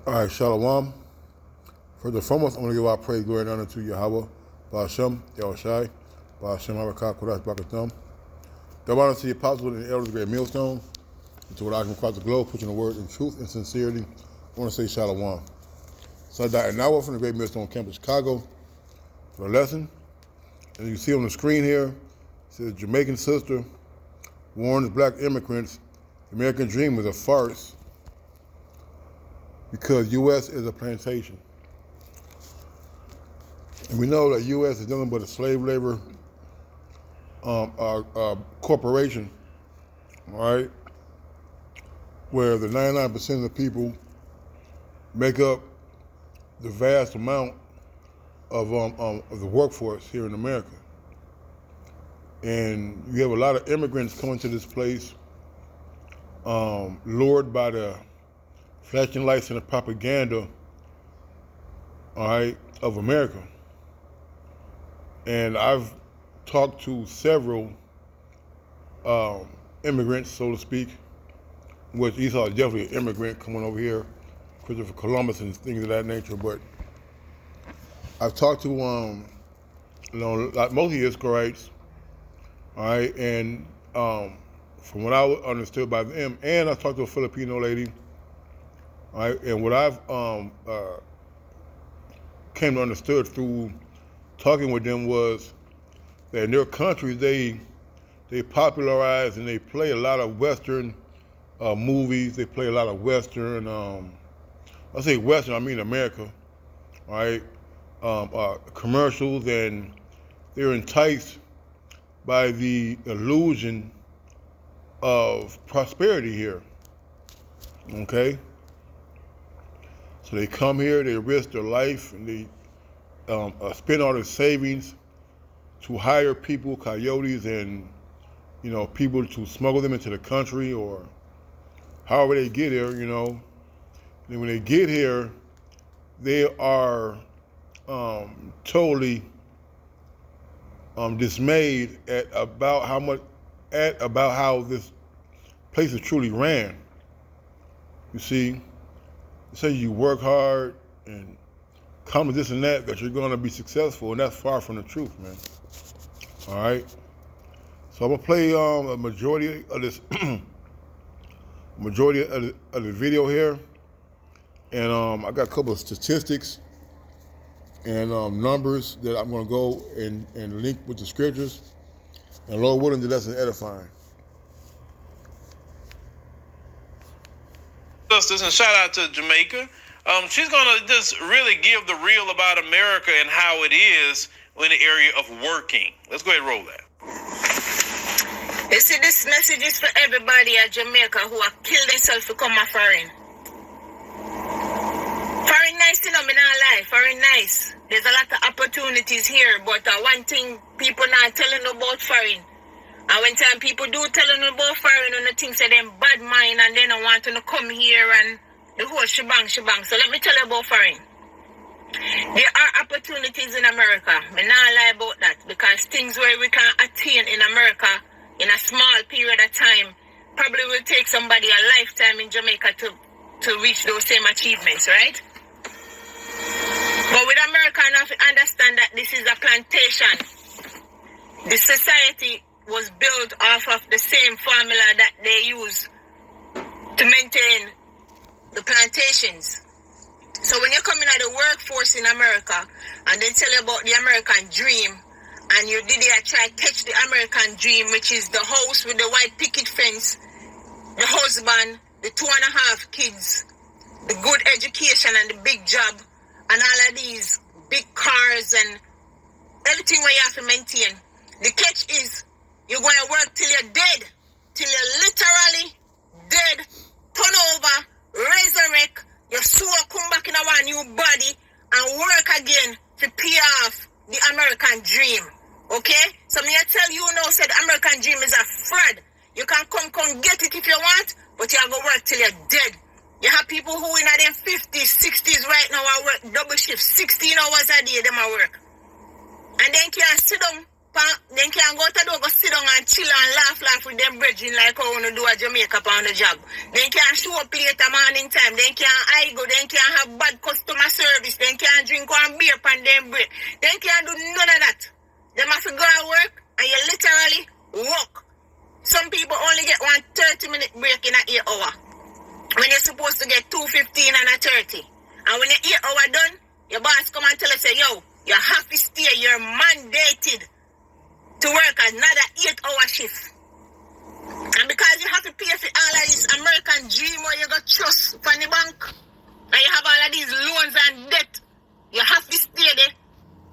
All right, Shalom. First and foremost, I'm going to give our praise, glory, and honor to Yahweh, Ba'ashem, Yahushai, Ba'ashem, Harakah, Kodash, Barakatam. Give honor to the apostles and the elders of the great millstone, and to what I can across the globe, pushing the word in truth and sincerity. I want to say Shalom. So I died an hour from the great millstone campus, Chicago, for the lesson. And you see on the screen here, it says Jamaican sister warns black immigrants the American dream is a farce because U.S. is a plantation. And we know that U.S. is nothing but a slave labor corporation, all right, where the 99% of the people make up the vast amount of the workforce here in America. And you have a lot of immigrants coming to this place, lured by the flashing lights and the propaganda, all right, of America. And I've talked to several immigrants, so to speak, which Esau is definitely an immigrant coming over here, Christopher Columbus and things of that nature. But I've talked to, like most of the Israelites, all right, and from what I understood by them, and I talked to a Filipino lady, all right, and what I've came to understood through talking with them was that in their country they popularize and they play a lot of Western movies. They play a lot of Western. I say Western, I mean America. All right, commercials, and they're enticed by the illusion of prosperity here. Okay, so they come here, they risk their life, and they spend all their savings to hire people, coyotes, and people to smuggle them into the country or however they get here. And when they get here, they are totally dismayed at about how this place is truly ran. You see, they say you work hard and come to this and that you're going to be successful, and that's far from the truth, man. All right. So I'm gonna play a majority of this, the video here, and I got a couple of statistics and numbers that I'm gonna go and link with the scriptures, and Lord willing, the lesson edifying. Sisters, and shout out to Jamaica. She's gonna just really give the real about America and how it is in the area of working. Let's go ahead and roll that. You see, this message is for everybody at Jamaica who have killed themselves to come a foreign. Foreign nice, me not lie. Foreign nice. There's a lot of opportunities here, but one thing people not telling about foreign. And when time people do telling about foreign, and the things say them bad mind and they don't want to come here and the whole shebang. So let me tell you about foreign. There are opportunities in America. Me not lie about that, because things where we can attain in America in a small period of time probably will take somebody a lifetime in Jamaica to reach those same achievements, right? But with America, I have to understand that this is a plantation. The society was built off of the same formula that they use to maintain the plantations. So when you come in at the workforce in America and they tell you about the American dream, and you did try to catch the American dream, which is the house with the white picket fence, the husband, the 2.5 kids, the good education and the big job, and all of these big cars and everything where you have to maintain. The catch is you're going to work till you're dead, till you're literally dead, turn over, resurrect, your soul come back in our new body and work again to pay off the American dream. Okay? So me I tell you now, said the American dream is a fraud. You can come get it if you want, but you have to work till you're dead. You have people who in their 50s, 60s right now are work double shift, 16 hours a day them are work. And then can sit down Then can go to do go sit down and chill and laugh with them bridging like how you do a Jamaica on the job. Then can show up later morning time. Then can I go. Then can have bad customer service. Then can drink one beer pan them break. Then can do none of that. Them have to go and work and you literally walk. Some people only get one 30-minute break in an 8 hour. When you're supposed to get 2:15 and a 30. And when your 8 hour done, your boss come and tell us, say, yo, you have to stay. You're mandated to work another 8-hour shift. And because you have to pay for all of this American dream where you got trust from the bank, and you have all of these loans and debt, you have to stay there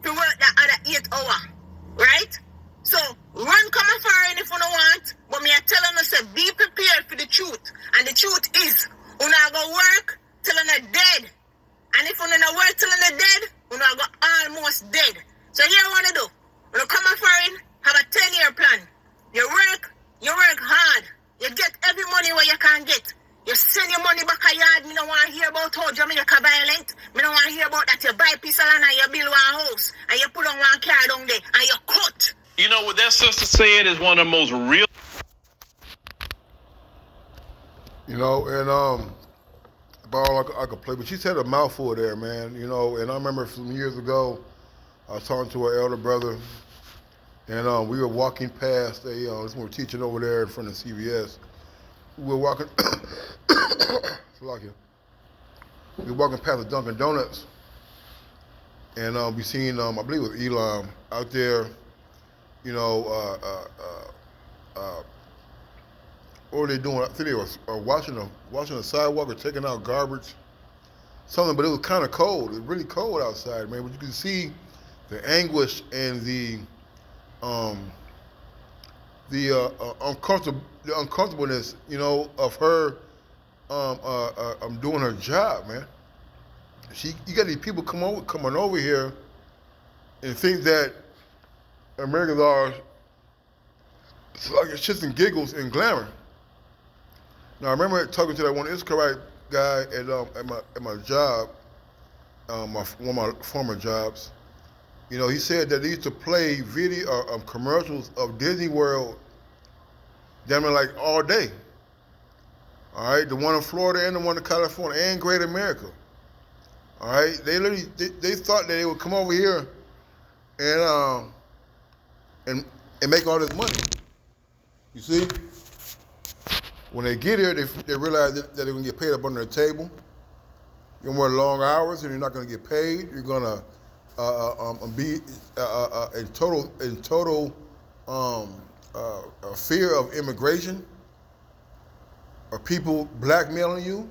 to work that other 8 hour. Right? So, run come and foreign if you don't want, but me are telling us, be prepared for the truth. And the truth is, you not go work till you're dead. And if you don't work till you're dead, you not go almost dead. So here I want to do. When you come and foreign, have a 10-year plan. You work hard. You get every money where you can get. You send your money back a yard. Me don't want to hear about how Jamaica violent. Me don't want to hear about that you buy a piece of land and you build one house. And you put on one car down there. And you cut. You know what that sister said is one of the most real. You know, and about all I could play, but she said a mouthful there, man. You know, and I remember some years ago, I was talking to her elder brother, and we were walking past we were teaching over there in front of CVS. We were walking, we were walking past the Dunkin' Donuts, and we seen, I believe it was Elam out there, you know, what were they doing? I think they were washing the sidewalk or taking out garbage, something. But it was kind of cold. It was really cold outside, man. But you could see the anguish and the uncomfortableness, you know, of her doing her job, man. You got these people coming over here and think that Americans are like shits and giggles and glamour. Now I remember talking to that one Israelite guy at my job, one of my former jobs. You know, he said that they used to play video commercials of Disney World, damn near like all day. All right, the one in Florida and the one in California and Great America. All right, they thought that they would come over here and make all this money. You see, when they get here, they realize that they're gonna get paid up under the table. You're gonna work long hours and you're not gonna get paid. You're gonna be in total fear of immigration, or people blackmailing you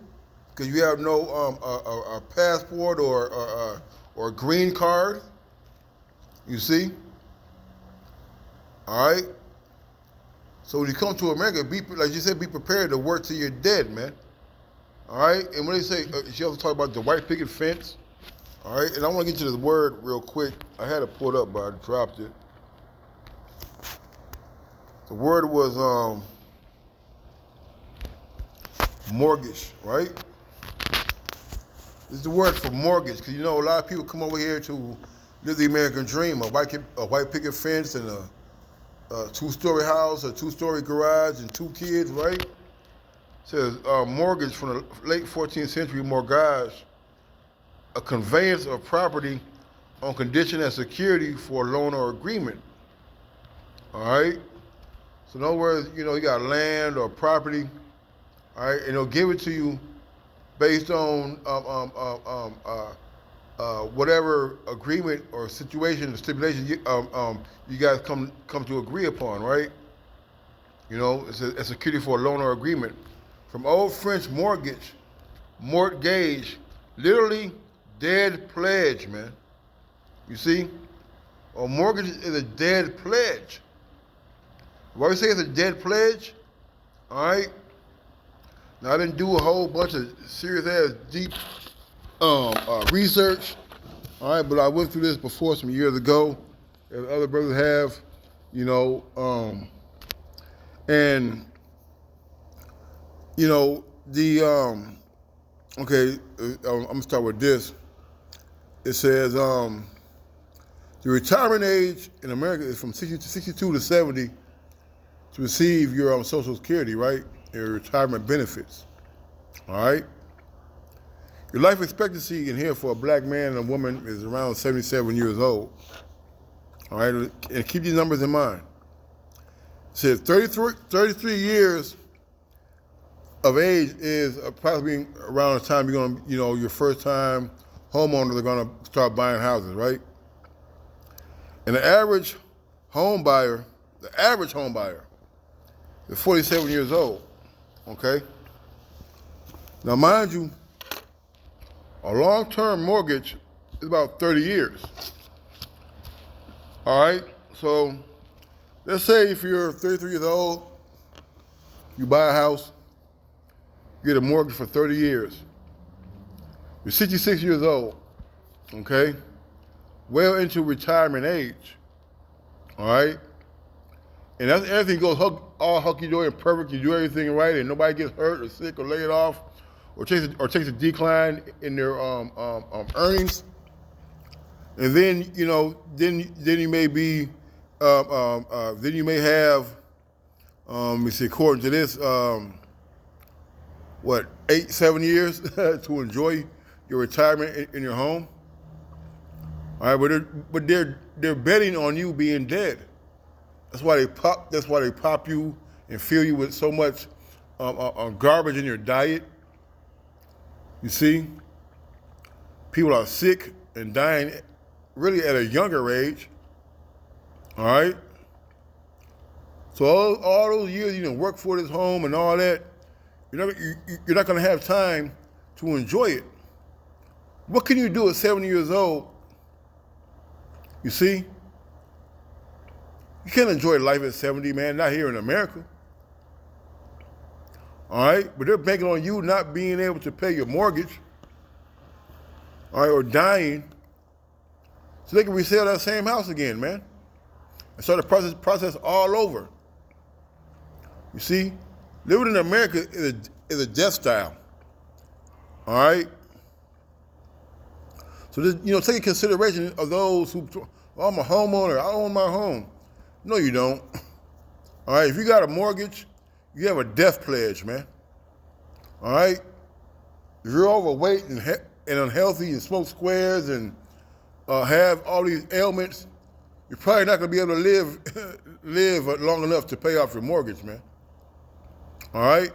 because you have no a passport or a green card. You see? All right. So when you come to America, like you said, be prepared to work till you're dead, man. All right. And when they say, she also talked about the white picket fence. All right. And I want to get to this word real quick. I had it pulled up, but I dropped it. The word was mortgage, right? This is the word for mortgage, because you know a lot of people come over here to live the American dream, a white picket fence and a 2-story house, a 2-story garage, and 2 kids, right? It says mortgage from the late 14th century, mortgage, a conveyance of property on condition as security for a loan or agreement. All right? So in other words, you know, you got land or property, all right, and they'll give it to you based on whatever agreement or situation or stipulation you guys come to agree upon, right? You know, it's a security for a loan or agreement. From Old French mortgage, literally dead pledge, man. You see? A mortgage is a dead pledge. Why we say it's a dead pledge? All right? Now, I didn't do a whole bunch of serious-ass deep research, all right, but I went through this before some years ago, as other brothers have, you know, and, you know, okay, I'm going to start with this. It says, The retirement age in America is from 62 to 70 to receive your Social Security, right? Your retirement benefits. All right? Your life expectancy in here for a black man and a woman is around 77 years old. All right? And keep these numbers in mind. It says 33 years of age is probably around the time you're going to, your first time homeowners are going to start buying houses, right? And the average home buyer is 47 years old, okay? Now, mind you, a long-term mortgage is about 30 years, all right? So let's say if you're 33 years old, you buy a house, you get a mortgage for 30 years. You're 66 years old, okay? Well into retirement age, all right? And that's, everything goes all hunky-dory and perfect. You do everything right, and nobody gets hurt or sick or laid off or takes a decline in their earnings. And then, then you may be, then you may have, let me see, according to this, 7 years to enjoy your retirement in your home. All right, but they're betting on you being dead. That's why they pop you and fill you with so much garbage in your diet. You see, people are sick and dying really at a younger age. All right. So all those years you didn't work for this home and all that, you're not going to have time to enjoy it. What can you do at 70 years old? You see? You can't enjoy life at 70, man, not here in America. All right? But they're banking on you not being able to pay your mortgage, all right, or dying, so they can resell that same house again, man. And start the process all over. You see? Living in America is a death style. All right? So, this, take in consideration of those who, I'm a homeowner, I own my home. No, you don't. All right? If you got a mortgage, you have a death pledge, man. All right? If you're overweight and unhealthy and smoke squares and have all these ailments, you're probably not going to be able to live long enough to pay off your mortgage, man. All right?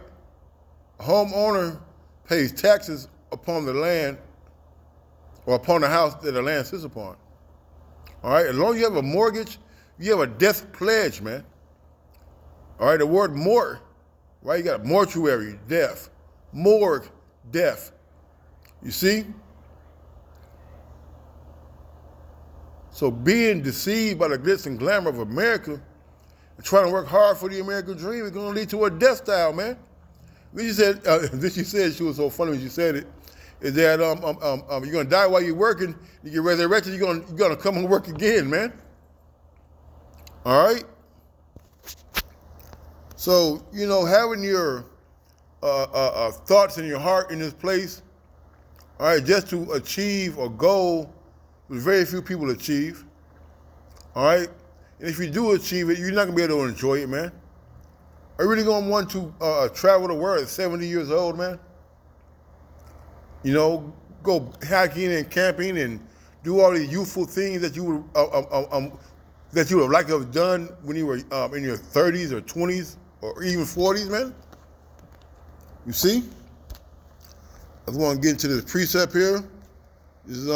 A homeowner pays taxes upon the land or upon the house that the land sits upon. All right? As long as you have a mortgage, you have a death pledge, man. All right? The word mort, right? You got mortuary, death. Morgue, death. You see? So being deceived by the glitz and glamour of America and trying to work hard for the American dream is going to lead to a death style, man. Then she said, she was so funny when she said it, is that you're going to die while you're working, you get resurrected, you're going to come and work again, man. All right? So, having your thoughts in your heart in this place, all right, just to achieve a goal that very few people achieve, all right? And if you do achieve it, you're not going to be able to enjoy it, man. Are you really going to want to travel the world at 70 years old, man? Go hiking and camping and do all these youthful things that you would have liked to have done when you were in your 30s or 20s or even 40s, man? You see? I just want to get into this precept here. This is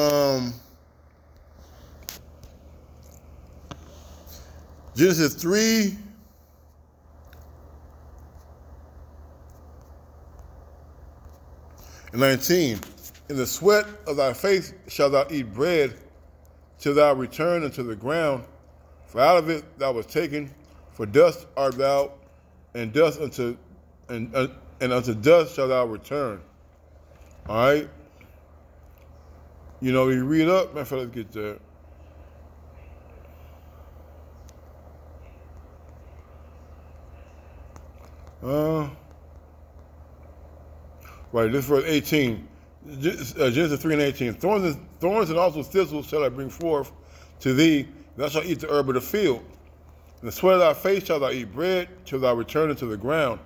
Genesis 3. And 19. In the sweat of thy face shalt thou eat bread till thou return unto the ground, for out of it thou wast taken, for dust art thou, and unto dust shalt thou return. All right? You read up, man, let's get there. Right, this verse 18. Genesis 3 and 18. Thorns and also thistles shall I bring forth to thee, thou shalt eat the herb of the field. In the sweat of thy face shalt thou eat bread, till thou return into the ground.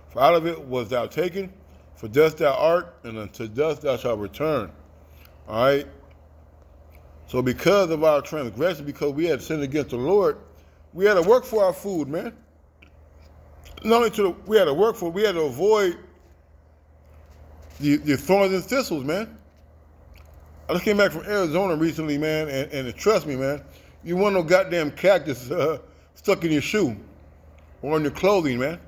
For out of it was thou taken, for dust thou art, and unto dust thou shalt return. All right? So because of our transgression, because we had sinned against the Lord, we had to work for our food, man. Not only we had to work for it, we had to avoid the thorns and thistles, man. I just came back from Arizona recently, man, and trust me, man, you want no goddamn cactus stuck in your shoe or in your clothing, man.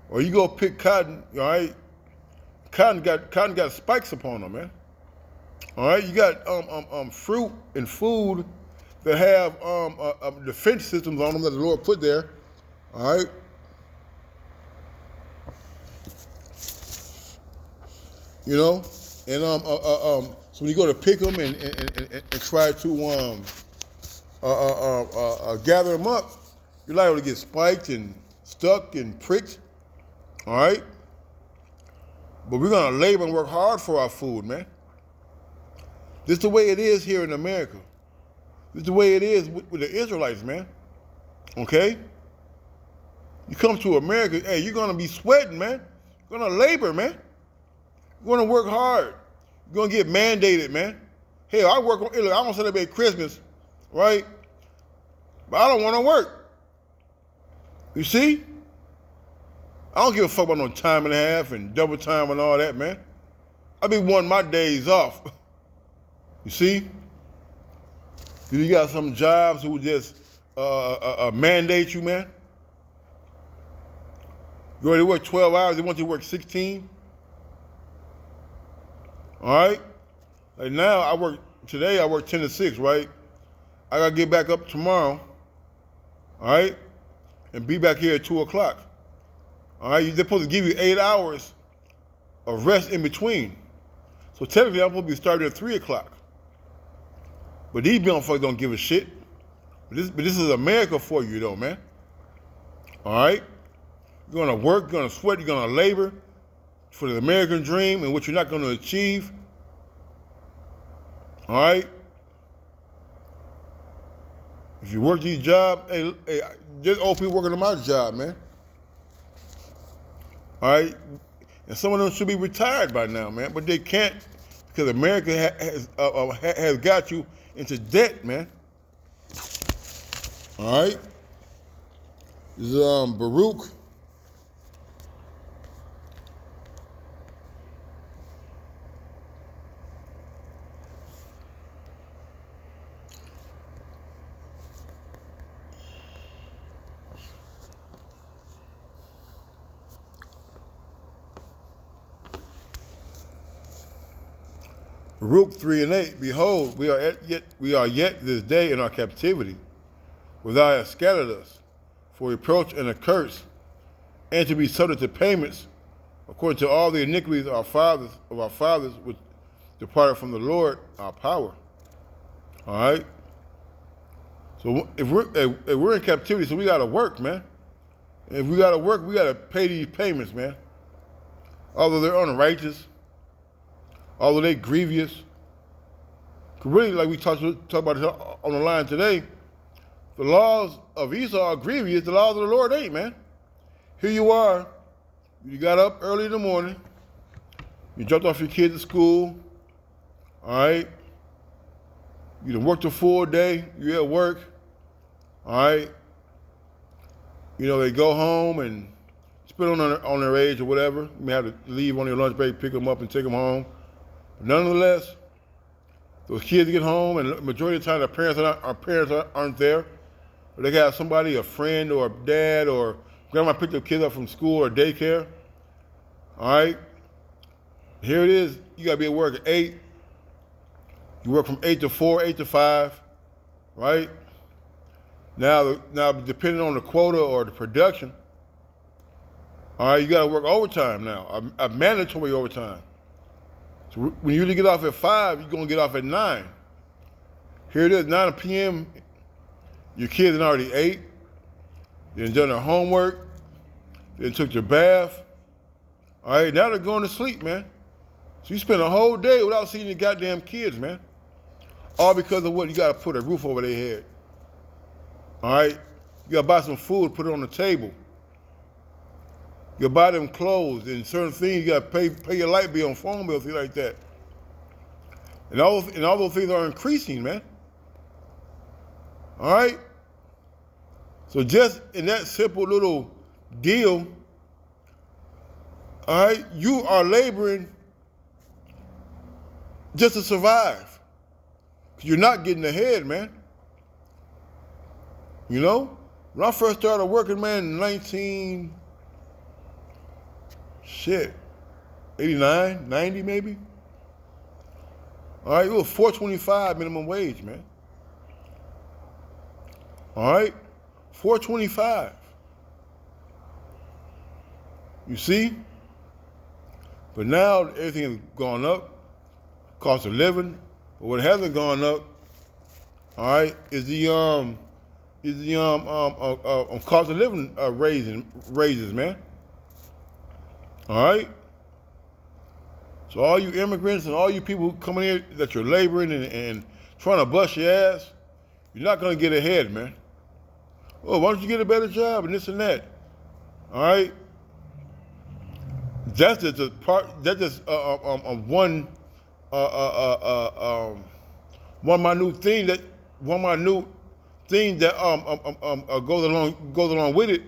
Or you go pick cotton, all right? Cotton got spikes upon them, man. All right, you got fruit and food that have defense systems on them that the Lord put there. All right. You know, and so when you go to pick them and try to gather them up, you're liable to get spiked and stuck and pricked. All right. But we're gonna labor and work hard for our food, man. This is the way it is here in America. This is the way it is with the Israelites, man. Okay? You come to America, hey, you're gonna be sweating, man. You're gonna labor, man. You're gonna work hard. You're gonna get mandated, man. Hell, I don't celebrate Christmas, right? But I don't wanna work. You see? I don't give a fuck about no time and a half and double time and all that, man. I be wanting my days off. You see? You got some jobs who just mandate you, man. You already work 12 hours, they want you to work 16. All right? Like now, I work 10 to 6, right? I gotta get back up tomorrow, all right? And be back here at 2 o'clock. All right? They're supposed to give you 8 hours of rest in between. So technically, I'm supposed to be starting at 3 o'clock. But these motherfuckers don't give a shit. But this is America for you, though, man. All right? You're going to work, you're going to sweat, you're going to labor for the American dream and what you're not going to achieve. All right? If you work these jobs, hey, there's old people working on my job, man. All right? And some of them should be retired by now, man. But they can't because America has got you into debt, man. All right? This is Baruch. Baruch 3:8. Behold, we are yet this day in our captivity, where thou hast scattered us, for reproach and a curse, and to be subject to payments, according to all the iniquities of our fathers, which departed from the Lord, our power. All right. So if we're in captivity, so we gotta work, man. And if we gotta work, we gotta pay these payments, man. Although they're unrighteous, although they're grievous. Really, like we talked about on the line today, the laws of Esau are grievous, the laws of the Lord ain't, man. Here you are, you got up early in the morning, you dropped off your kids at school, all right? You done worked a full day, you're at work, all right? You know, they go home and spit on their age or whatever. You may have to leave on your lunch break, pick them up and take them home. Nonetheless, those kids get home, and the majority of the time, our parents aren't there. Or they got somebody, a friend or a dad or grandma picked their kids up from school or daycare. All right? Here it is. You got to be at work at 8. You work from 8 to 4, 8 to 5, right? Now, depending on the quota or the production, all right, you got to work overtime now, a mandatory overtime. So when you usually get off at 5, you're going to get off at 9. Here it is, 9 p.m. Your kids are already ate. They done their homework. They took their bath. All right, now they're going to sleep, man. So you spend a whole day without seeing your goddamn kids, man. All because of what? You got to put a roof over their head. All right? You got to buy some food, put it on the table. You buy them clothes and certain things. You got to pay your light bill and phone bill, things like that. And all those things are increasing, man. All right? So just in that simple little deal, all right, you are laboring just to survive. You're not getting ahead, man. You know? When I first started working, man, in 89, 90 maybe. All right, it was $4.25 minimum wage, man. All right, $4.25. You see? But now everything has gone up, cost of living. But what hasn't gone up, all right, is the cost of living raises, man. All right. So all you immigrants and all you people coming here that you're laboring and trying to bust your ass, you're not gonna get ahead, man. Oh, why don't you get a better job and this and that? All right. That's just a part. That's just one minute thing that goes along with it.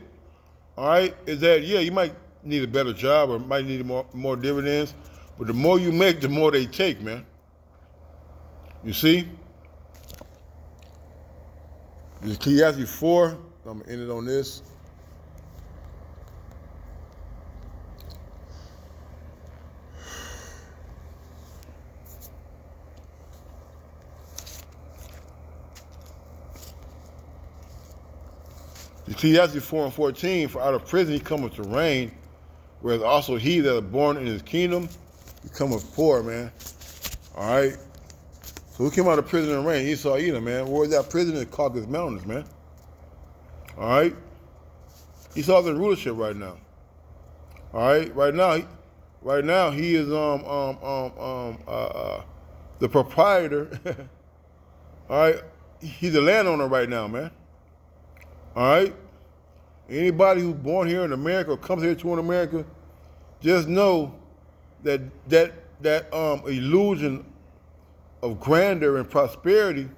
All right, is that yeah, you might need a better job or might need more dividends, but the more you make, the more they take, man. You see? This Ecclesiastes 4. I'm gonna end it on this. Ecclesiastes 4:14, for out of prison he cometh to reign, whereas also he that is born in his kingdom becometh poor, man. All right? So who came out of prison and reigned? Esau Edom, man. Where was that prison in Caucasus Mountains, man? All right? Esau's in rulership right now. All right? Right now he is the proprietor. All right? He's a landowner right now, man. All right? Anybody who's born here in America or comes here to America, just know that illusion of grandeur and prosperity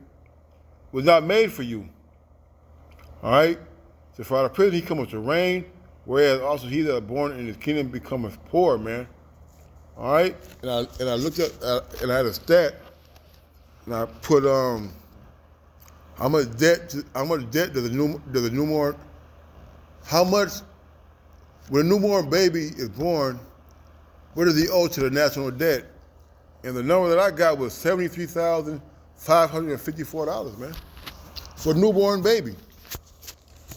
was not made for you. All right? So for out of prison he cometh to reign, whereas also he that is born in his kingdom becometh poor, man. All right? And I looked at and I had a stat, and I put how much debt does a newborn? How much when a newborn baby is born? What does he owe to the national debt? And the number that I got was $73,554, man, for a newborn baby.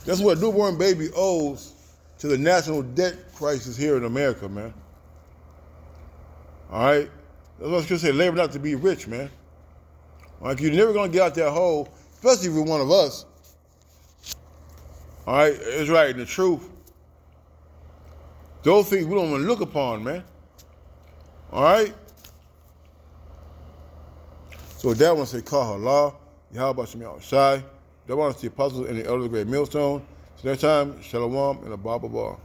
That's what a newborn baby owes to the national debt crisis here in America, man. All right, that's what I was gonna say. Labor not to be rich, man. Like you're never gonna get out that hole. Especially if you're one of us. All right, it's right, and the truth. Those things we don't want to look upon, man. All right? So that one say, call her law. Yahweh Shem Shai. That one is the apostles and the elders of the great millstone. So next time, Shalom and a Baba Bar.